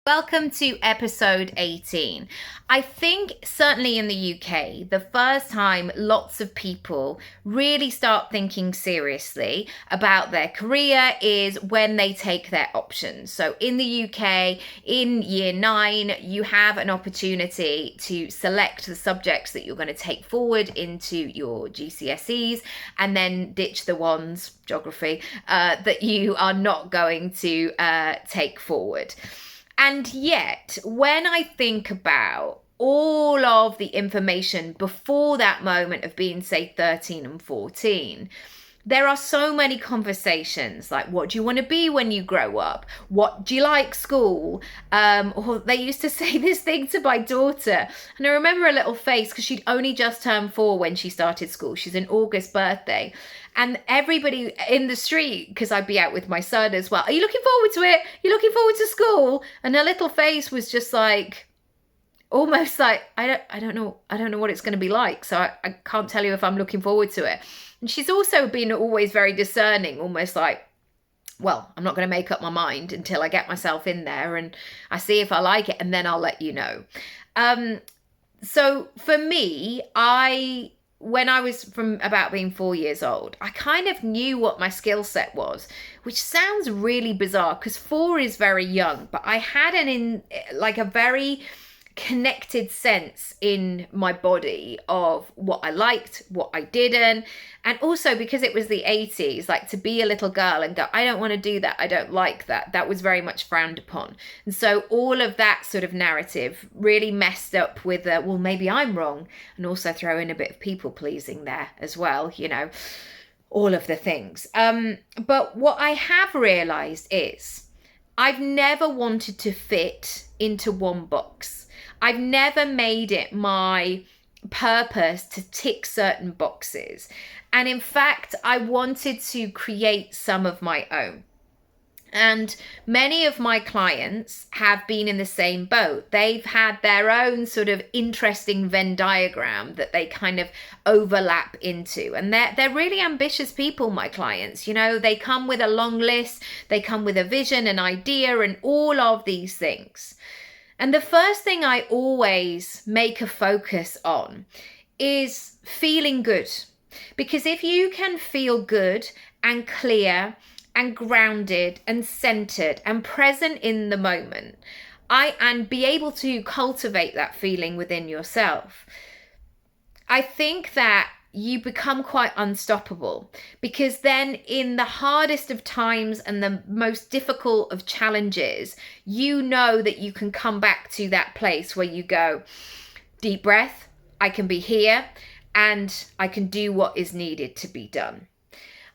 Welcome to episode 18. I think certainly in the UK, the first time lots of people really start thinking seriously about their career is when they take their options. So in the UK, in year 9, you have an opportunity to select the subjects that you're going to take forward into your GCSEs and then ditch the ones, geography, that you are not going to take forward. And yet, when I think about all of the information before that moment of being, say, 13 and 14, there are so many conversations like, what do you want to be when you grow up? What do you like school? Or they used to say this thing to my daughter. And I remember a little face because she'd only just turned 4 when she started school. She's an August birthday. And everybody in the street, because I'd be out with my son as well, are you looking forward to it? You're looking forward to school? And her little face was just like, almost like, I don't know what it's going to be like. So I can't tell you if I'm looking forward to it. And she's also been always very discerning, almost like, well, I'm not going to make up my mind until I get myself in there and I see if I like it, and then I'll let you know. So for me, when I was from about being 4 years old, I kind of knew what my skill set was, which sounds really bizarre because 4 is very young, but I had a very connected sense in my body of what I liked, what I didn't. And also because it was the 80s, like to be a little girl and go, I don't want to do that, I don't like that, that was very much frowned upon. And so all of that sort of narrative really messed up with well, maybe I'm wrong, and also throw in a bit of people pleasing there as well, all of the things. But what I have realized is I've never wanted to fit into one box. I've never made it my purpose to tick certain boxes. And in fact, I wanted to create some of my own. And many of my clients have been in the same boat. They've had their own sort of interesting Venn diagram that they kind of overlap into. And they're really ambitious people, my clients. They come with a long list, they come with a vision, an idea, and all of these things. And the first thing I always make a focus on is feeling good. Because if you can feel good and clear and grounded and centered and present in the moment, and be able to cultivate that feeling within yourself, I think that you become quite unstoppable, because then in the hardest of times and the most difficult of challenges, you know that you can come back to that place where you go, deep breath, I can be here and I can do what is needed to be done.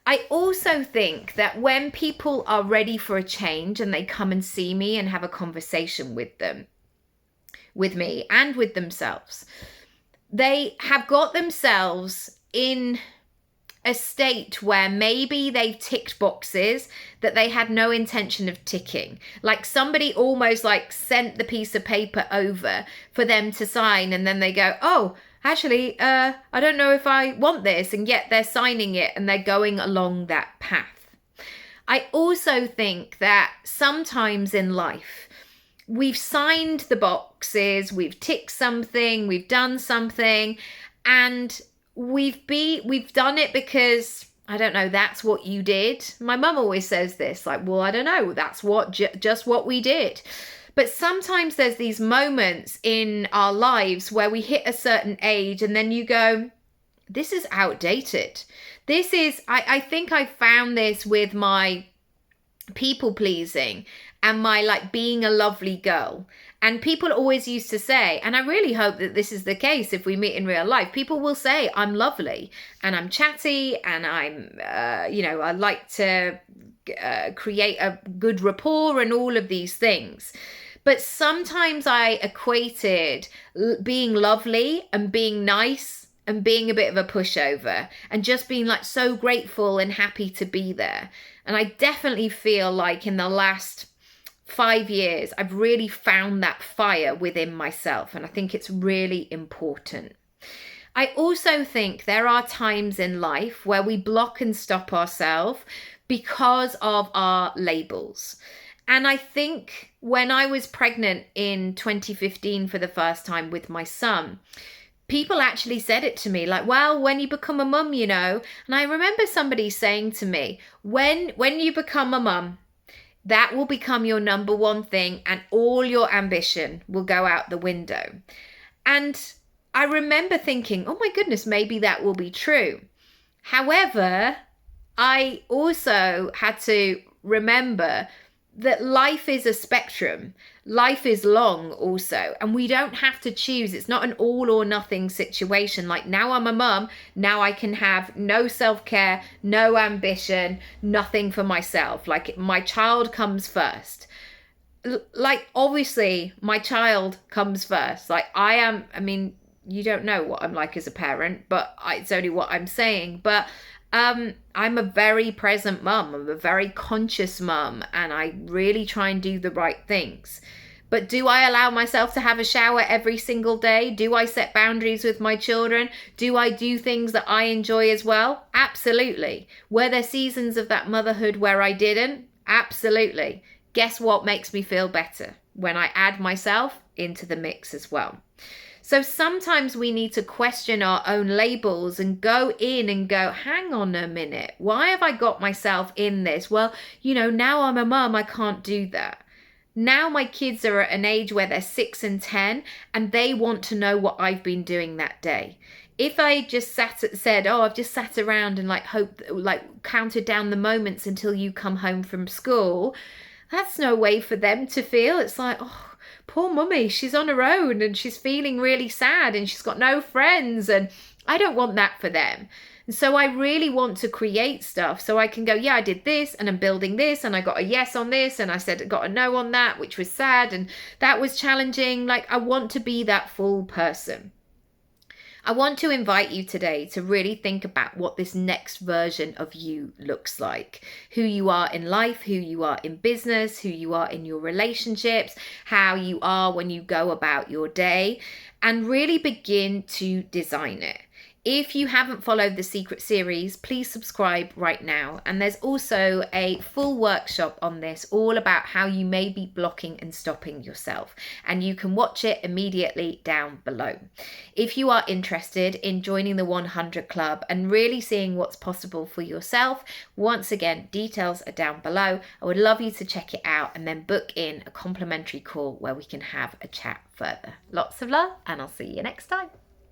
I also think that when people are ready for a change and they come and see me and have a conversation with me and with themselves, they have got themselves in a state where maybe they've ticked boxes that they had no intention of ticking. Like somebody almost like sent the piece of paper over for them to sign, and then they go, oh, actually, I don't know if I want this. And yet they're signing it and they're going along that path. I also think that sometimes in life, we've signed the boxes, we've ticked something, we've done something, and we've done it because, I don't know, that's what you did. My mum always says this, like, well, I don't know, that's just what we did. But sometimes there's these moments in our lives where we hit a certain age and then you go, this is outdated. I think I found this with my people pleasing and my like being a lovely girl. And people always used to say, and I really hope that this is the case if we meet in real life, people will say I'm lovely and I'm chatty and I'm, I like to create a good rapport and all of these things. But sometimes I equated being lovely and being nice and being a bit of a pushover and just being like so grateful and happy to be there. And I definitely feel like in the last 5 years, I've really found that fire within myself. And I think it's really important. I also think there are times in life where we block and stop ourselves because of our labels. And I think when I was pregnant in 2015 for the first time with my son, people actually said it to me like, well, when you become a mum, you know. And I remember somebody saying to me, when you become a mum, that will become your number one thing and all your ambition will go out the window. And I remember thinking, oh my goodness, maybe that will be true. However, I also had to remember that life is a spectrum. Life is long also, and we don't have to choose. It's not an all or nothing situation. Like, now I'm a mum, now I can have no self-care, no ambition, nothing for myself. Like, my child comes first. Like, obviously my child comes first. Like, I mean, you don't know what I'm like as a parent, but it's only what I'm saying. But I'm a very present mum. I'm a very conscious mum, and I really try and do the right things. But do I allow myself to have a shower every single day? Do I set boundaries with my children? Do I do things that I enjoy as well? Absolutely. Were there seasons of that motherhood where I didn't? Absolutely. Guess what makes me feel better? When I add myself into the mix as well. So sometimes we need to question our own labels and go in and go, hang on a minute, why have I got myself in this? Well, you know, now I'm a mum, I can't do that. Now my kids are at an age where they're 6 and 10 and they want to know what I've been doing that day. If I just said, oh, I've just sat around and counted down the moments until you come home from school, that's no way for them to feel. It's like, oh, poor mummy, she's on her own and she's feeling really sad and she's got no friends, and I don't want that for them. And so I really want to create stuff so I can go, yeah, I did this and I'm building this and I got a yes on this and I said I got a no on that, which was sad and that was challenging. Like, I want to be that full person. I want to invite you today to really think about what this next version of you looks like. Who you are in life, who you are in business, who you are in your relationships, how you are when you go about your day, and really begin to design it. If you haven't followed the Secret series, please subscribe right now. And there's also a full workshop on this, all about how you may be blocking and stopping yourself. And you can watch it immediately down below. If you are interested in joining the 100 Club and really seeing what's possible for yourself, once again, details are down below. I would love you to check it out and then book in a complimentary call where we can have a chat further. Lots of love, and I'll see you next time.